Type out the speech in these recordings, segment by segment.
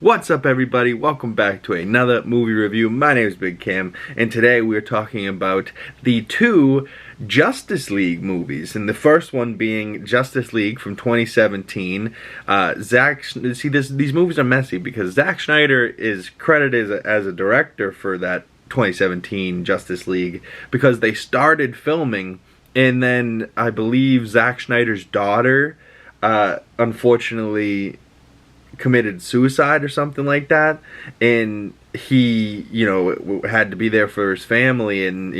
What's up, everybody? Welcome back to another movie review. My name is Big Cam, and today we're talking about the two Justice League movies, and the first one being Justice League from 2017. These movies are messy because Zack Snyder is credited as a director for that 2017 Justice League because they started filming, and then I believe Zack Snyder's daughter, unfortunately, committed suicide or something like that, and he, had to be there for his family, and,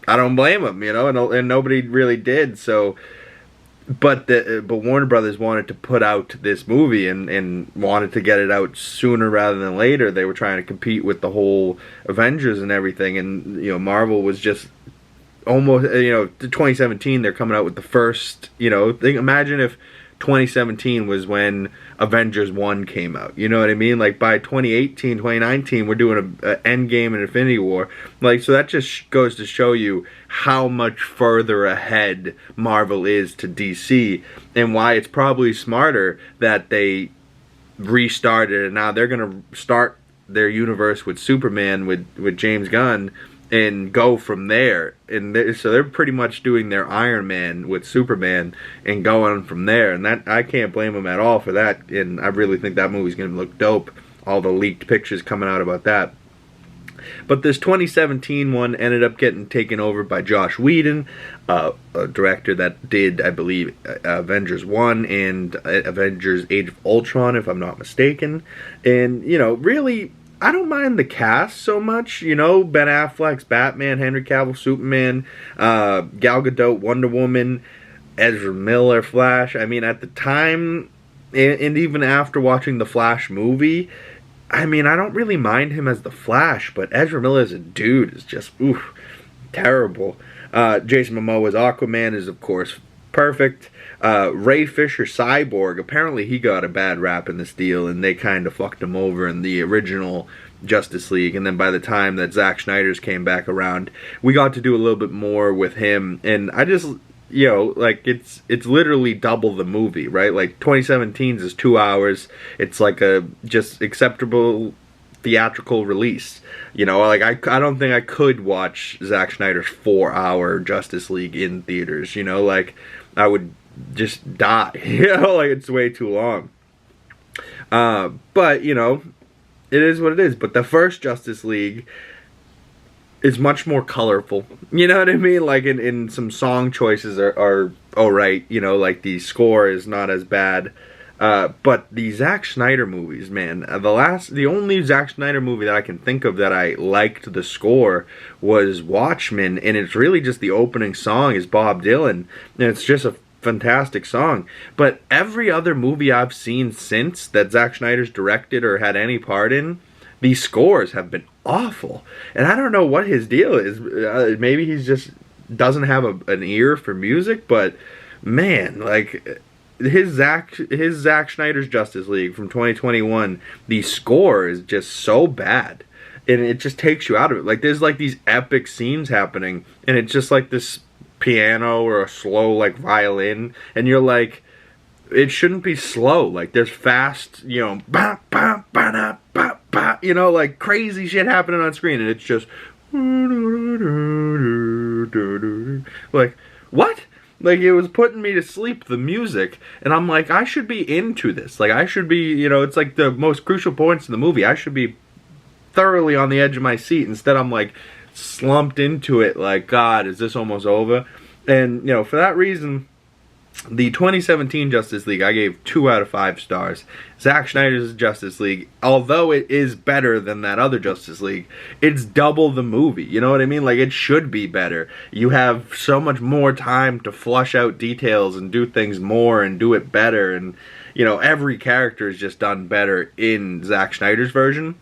I don't blame him, and nobody really did, so, but Warner Brothers wanted to put out this movie, and wanted to get it out sooner rather than later. They were trying to compete with the whole Avengers and everything, and, Marvel was just almost, 2017, they're coming out with the first, imagine if 2017 was when Avengers 1 came out. You know what I mean? Like, by 2018, 2019, we're doing a Endgame and Infinity War. Like, so that just goes to show you how much further ahead Marvel is to DC, and why it's probably smarter that they restarted, and now they're going to start their universe with Superman, with James Gunn, and go from there. And so they're pretty much doing their Iron Man with Superman and going from there. And that, I can't blame them at all for that. And I really think that movie's going to look dope. All the leaked pictures coming out about that. But this 2017 one ended up getting taken over by Joss Whedon, a director that did, I believe, Avengers 1 and Avengers Age of Ultron, if I'm not mistaken. And, really, I don't mind the cast so much, Ben Affleck's Batman, Henry Cavill, Superman, Gal Gadot, Wonder Woman, Ezra Miller, Flash. I mean, at the time, and even after watching the Flash movie, I mean, I don't really mind him as the Flash, but Ezra Miller as a dude is just, terrible. Jason Momoa's Aquaman is, of course, perfect. Ray Fisher, Cyborg, apparently he got a bad rap in this deal, and they kind of fucked him over in the original Justice League. And then by the time that Zack Snyder's came back around, we got to do a little bit more with him. And I just, it's literally double the movie, right? Like, 2017's is 2 hours. It's like a just acceptable theatrical release. I don't think I could watch Zack Snyder's 4-hour Justice League in theaters. I would just die. It's way too long. But, it is what it is. But the first Justice League is much more colorful. You know what I mean? Like, in some song choices are alright. Like, the score is not as bad. But the Zack Snyder movies, man, the only Zack Snyder movie that I can think of that I liked the score was Watchmen, and it's really just the opening song is Bob Dylan, and it's just a fantastic song. But every other movie I've seen since that Zack Snyder's directed or had any part in, these scores have been awful, and I don't know what his deal is. Maybe he's just doesn't have an ear for music, but man, like, his Zack Snyder's Justice League from 2021, the score is just so bad, and it just takes you out of it. Like, there's like these epic scenes happening, and it's just like this piano or a slow like violin, and you're like, it shouldn't be slow. Like, there's fast, ba ba ba da ba ba, like crazy shit happening on screen, and it's just like, what? Like, it was putting me to sleep, the music, and I'm like, I should be into this. Like, I should be, it's like the most crucial points in the movie. I should be thoroughly on the edge of my seat. Instead, I'm like slumped into it, like, God, is this almost over? And, for that reason, the 2017 Justice League, I gave 2 out of 5 stars. Zack Snyder's Justice League, although it is better than that other Justice League, it's double the movie. You know what I mean? Like, it should be better. You have so much more time to flush out details and do things more and do it better. And, every character is just done better in Zack Snyder's version.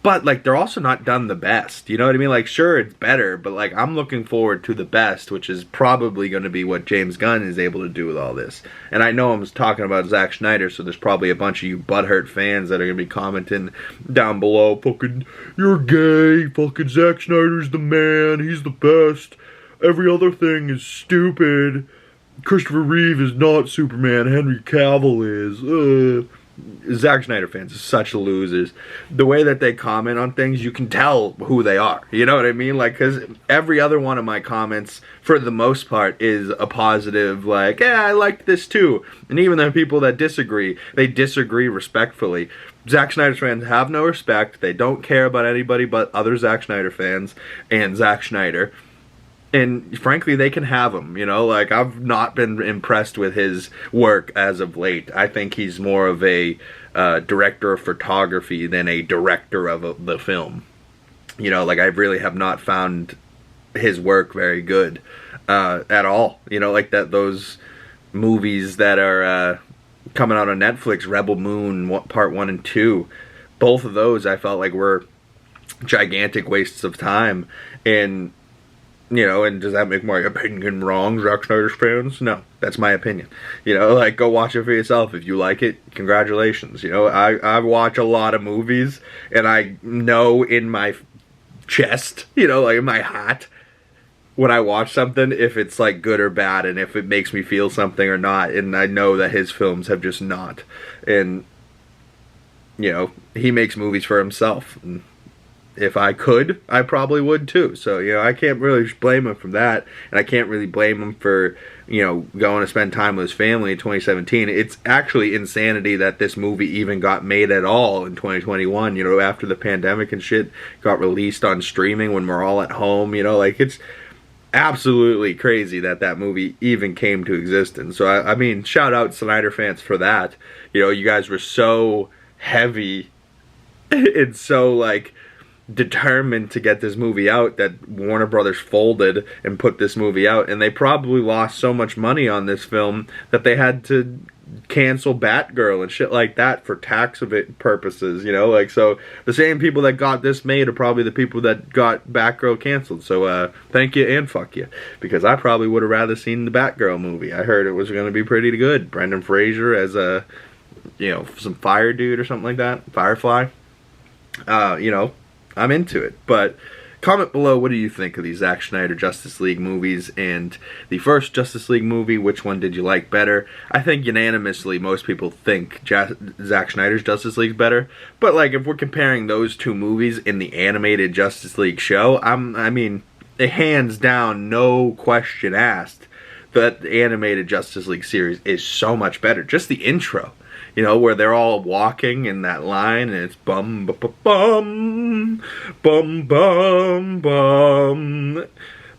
But, like, they're also not done the best. You know what I mean? Like, sure, it's better, but, like, I'm looking forward to the best, which is probably going to be what James Gunn is able to do with all this. And I know I'm talking about Zack Snyder, so there's probably a bunch of you butthurt fans that are going to be commenting down below, fucking, you're gay, fucking Zack Snyder's the man, he's the best, every other thing is stupid, Christopher Reeve is not Superman, Henry Cavill is, Zack Snyder fans are such losers. The way that they comment on things, you can tell who they are. You know what I mean? Like, because every other one of my comments, for the most part, is a positive, like, yeah, I liked this too. And even the people that disagree, they disagree respectfully. Zack Snyder fans have no respect. They don't care about anybody but other Zack Snyder fans and Zack Snyder. And frankly, they can have him, you know, like, I've not been impressed with his work as of late. I think he's more of a director of photography than a director of the film. You know, like, I really have not found his work very good at all. You know, like those movies that are coming out on Netflix, Rebel Moon, Part 1 and 2, both of those I felt like were gigantic wastes of time. And you know, and does that make my opinion wrong, Zack Snyder's fans? No, that's my opinion. You know, like, go watch it for yourself. If you like it, congratulations. You know, I watch a lot of movies, and I know in my chest, you know, like in my heart, when I watch something, if it's, like, good or bad, and if it makes me feel something or not. And I know that his films have just not. And, you know, he makes movies for himself. And if I could, I probably would too. So, you know, I can't really blame him for that. And I can't really blame him for, you know, going to spend time with his family in 2017. It's actually insanity that this movie even got made at all in 2021. You know, after the pandemic and shit got released on streaming when we're all at home. You know, like, it's absolutely crazy that that movie even came to existence. So, I mean, shout out Snyder fans for that. You know, you guys were so heavy and so, like, determined to get this movie out that Warner Brothers folded and put this movie out, and they probably lost so much money on this film that they had to cancel Batgirl and shit like that for tax purposes, you know, like, so the same people that got this made are probably the people that got Batgirl canceled. So thank you and fuck you, because I probably would have rather seen the Batgirl movie. I heard it was going to be pretty good. Brendan Fraser as a, you know, some fire dude or something like that, Firefly. You know, I'm into it. But comment below, what do you think of these Zack Snyder Justice League movies, and the first Justice League movie, which one did you like better? I think unanimously most people think Zack Snyder's Justice League's better, but like, if we're comparing those two movies in the animated Justice League show, I mean, hands down, no question asked, that the animated Justice League series is so much better. Just the intro, you know, where they're all walking in that line, and it's bum bum bum bum bum bum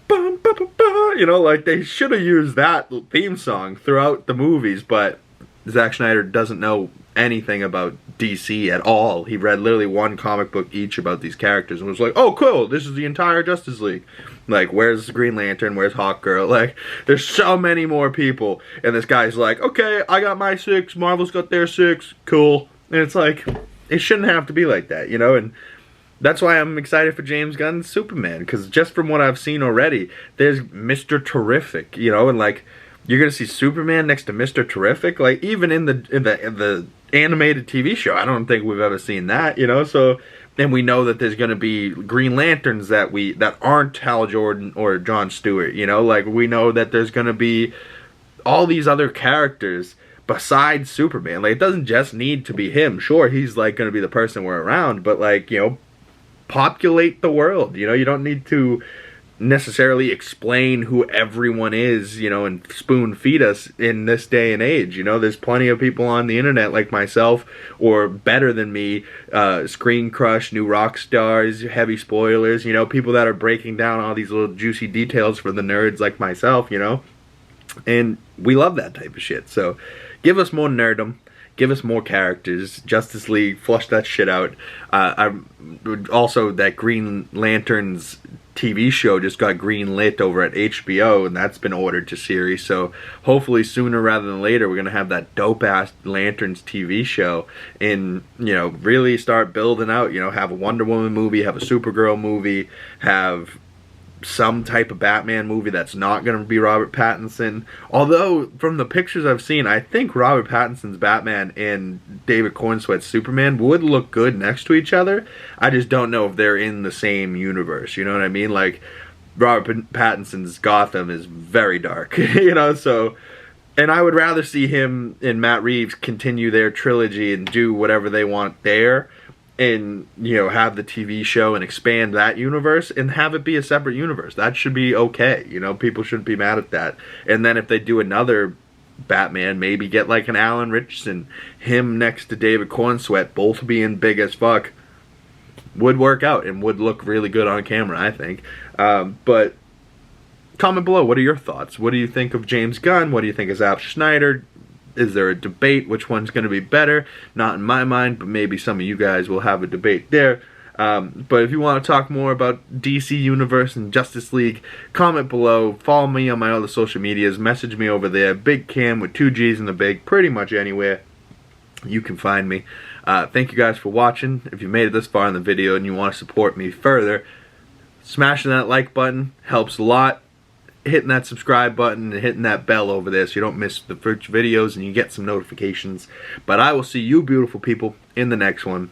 bum bum. You know, like, they should have used that theme song throughout the movies, but Zack Snyder doesn't know anything about DC at all. He read literally one comic book each about these characters and was like, oh cool, this is the entire Justice League. Like, where's Green Lantern, where's Hawkgirl? Like, there's so many more people, and this guy's like, okay, I got my 6, Marvel's got their 6, cool. And it's like, it shouldn't have to be like that, you know. And that's why I'm excited for James Gunn's Superman, because just from what I've seen already, there's Mr. Terrific, you know, and like, you're gonna see Superman next to Mr. Terrific, like, even in the animated TV show, I don't think we've ever seen that, you know. So, and we know that there's gonna be Green Lanterns that aren't Hal Jordan or Jon Stewart, you know, like, we know that there's gonna be all these other characters besides Superman. Like, it doesn't just need to be him. Sure, he's like gonna be the person we're around, but like, you know, populate the world, you know. You don't need to necessarily explain who everyone is, you know, and spoon feed us in this day and age. You know, there's plenty of people on the internet like myself, or better than me, Screen Crush, New Rock Stars, Heavy Spoilers, you know, people that are breaking down all these little juicy details for the nerds like myself, you know, and we love that type of shit. So give us more nerdom, give us more characters. Justice League, flush that shit out. Also, that Green Lanterns TV show just got green lit over at HBO, and that's been ordered to series. So hopefully sooner rather than later, we're gonna have that dope ass Lanterns TV show, and, you know, really start building out. You know, have a Wonder Woman movie, have a Supergirl movie, have some type of Batman movie that's not going to be Robert Pattinson. Although, from the pictures I've seen, I think Robert Pattinson's Batman and David Cornsweet's Superman would look good next to each other. I just don't know if they're in the same universe, you know what I mean? Like, Robert Pattinson's Gotham is very dark, you know, so And I would rather see him and Matt Reeves continue their trilogy and do whatever they want there, and, you know, have the TV show and expand that universe and have it be a separate universe. That should be okay. You know, people shouldn't be mad at that. And then if they do another Batman, maybe get like an Alan Richardson, him next to David Cornsweet, both being big as fuck, would work out and would look really good on camera, I think. But comment below, what are your thoughts? What do you think of James Gunn? What do you think of Zack Snyder? Is there a debate? Which one's going to be better? Not in my mind, but maybe some of you guys will have a debate there. But if you want to talk more about DC Universe and Justice League, comment below. Follow me on my other social medias. Message me over there. Big Cam with 2 G's in the Big. Pretty much anywhere you can find me. Thank you guys for watching. If you made it this far in the video and you want to support me further, smashing that like button helps a lot. Hitting that subscribe button and hitting that bell over there so you don't miss the future videos and you get some notifications. But I will see you beautiful people in the next one.